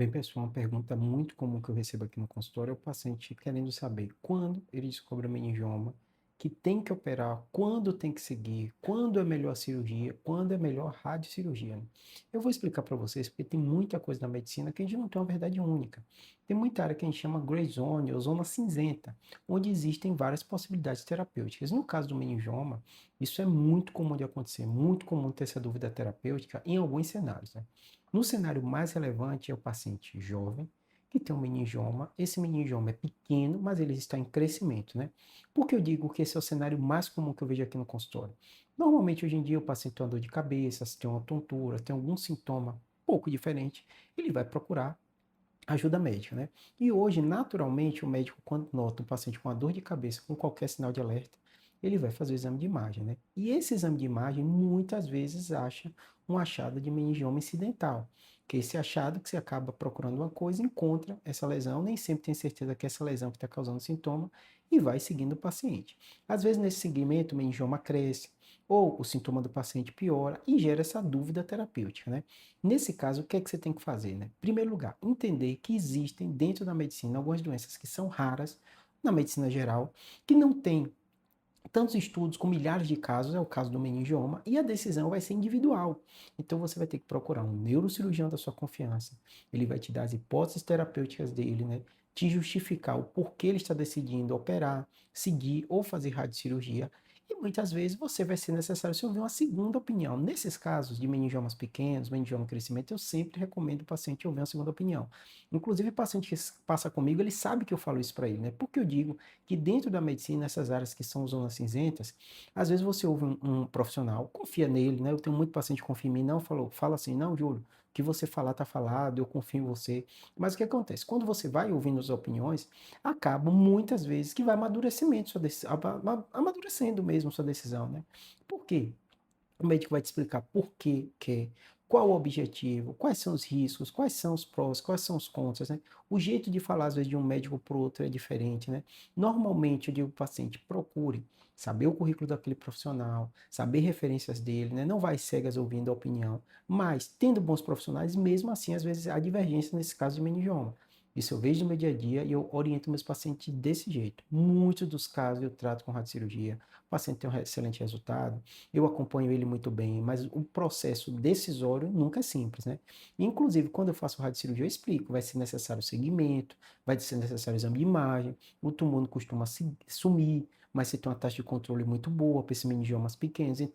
Bem, pessoal, uma pergunta muito comum que eu recebo aqui no consultório é o paciente querendo saber quando ele descobre o meningioma, que tem que operar, quando tem que seguir, quando é melhor a cirurgia, quando é melhor a radiocirurgia, né? Eu vou explicar para vocês porque tem muita coisa na medicina que a gente não tem uma verdade única. Tem muita área que a gente chama gray zone ou zona cinzenta, onde existem várias possibilidades terapêuticas. No caso do meningioma, isso é muito comum de acontecer, muito comum ter essa dúvida terapêutica em alguns cenários, né? No cenário mais relevante é o paciente jovem que tem um meningioma. Esse meningioma é pequeno, mas ele está em crescimento, né? Por que eu digo que esse é o cenário mais comum que eu vejo aqui no consultório? Normalmente, hoje em dia, o paciente tem uma dor de cabeça, se tem uma tontura, tem algum sintoma um pouco diferente, ele vai procurar ajuda médica, né? E hoje, naturalmente, o médico, quando nota um paciente com uma dor de cabeça, com qualquer sinal de alerta, ele vai fazer o exame de imagem, né? E esse exame de imagem, muitas vezes, acha um achado de meningioma incidental, que é esse achado que você acaba procurando uma coisa, encontra essa lesão, nem sempre tem certeza que é essa lesão que está causando sintoma, e vai seguindo o paciente. Às vezes, nesse segmento, o meningioma cresce, ou o sintoma do paciente piora, e gera essa dúvida terapêutica, né? Nesse caso, o que é que você tem que fazer, né? Em primeiro lugar, entender que existem dentro da medicina algumas doenças que são raras na medicina geral, que não tem tantos estudos com milhares de casos, é o caso do meningioma, e a decisão vai ser individual. Então você vai ter que procurar um neurocirurgião da sua confiança. Ele vai te dar as hipóteses terapêuticas dele, né? Te justificar o porquê ele está decidindo operar, seguir ou fazer radiocirurgia. E muitas vezes você vai ser necessário se ouvir uma segunda opinião. Nesses casos de meningiomas pequenos, meningioma em crescimento, eu sempre recomendo o paciente ouvir uma segunda opinião. Inclusive, o paciente que passa comigo, ele sabe que eu falo isso para ele, né? Porque eu digo que dentro da medicina, essas áreas que são zonas cinzentas, às vezes você ouve um profissional, confia nele, né? Eu tenho muito paciente que confia em mim, não falou, fala assim, não, Júlio, o que você falar tá falado, eu confio em você. Mas o que acontece? Quando você vai ouvindo as opiniões, acaba muitas vezes que vai amadurecimento sua decisão, amadurecendo mesmo sua decisão, né? Por quê? O médico vai te explicar por que quer, qual o objetivo, quais são os riscos, quais são os prós, quais são os contras, né? O jeito de falar, às vezes, de um médico para o outro é diferente, né? Normalmente, eu digo para o paciente, procure saber o currículo daquele profissional, saber referências dele, né? Não vai cegas ouvindo a opinião, mas tendo bons profissionais, mesmo assim, às vezes, há divergência nesse caso de meningioma. Isso eu vejo no meu dia a dia e eu oriento meus pacientes desse jeito. Muitos dos casos eu trato com radiocirurgia, o paciente tem um excelente resultado, eu acompanho ele muito bem, mas o processo decisório nunca é simples, né? Inclusive, quando eu faço radiocirurgia, eu explico, vai ser necessário segmento, vai ser necessário exame de imagem, o tumor não costuma sumir, mas você tem uma taxa de controle muito boa para esses meningiomas pequenos, então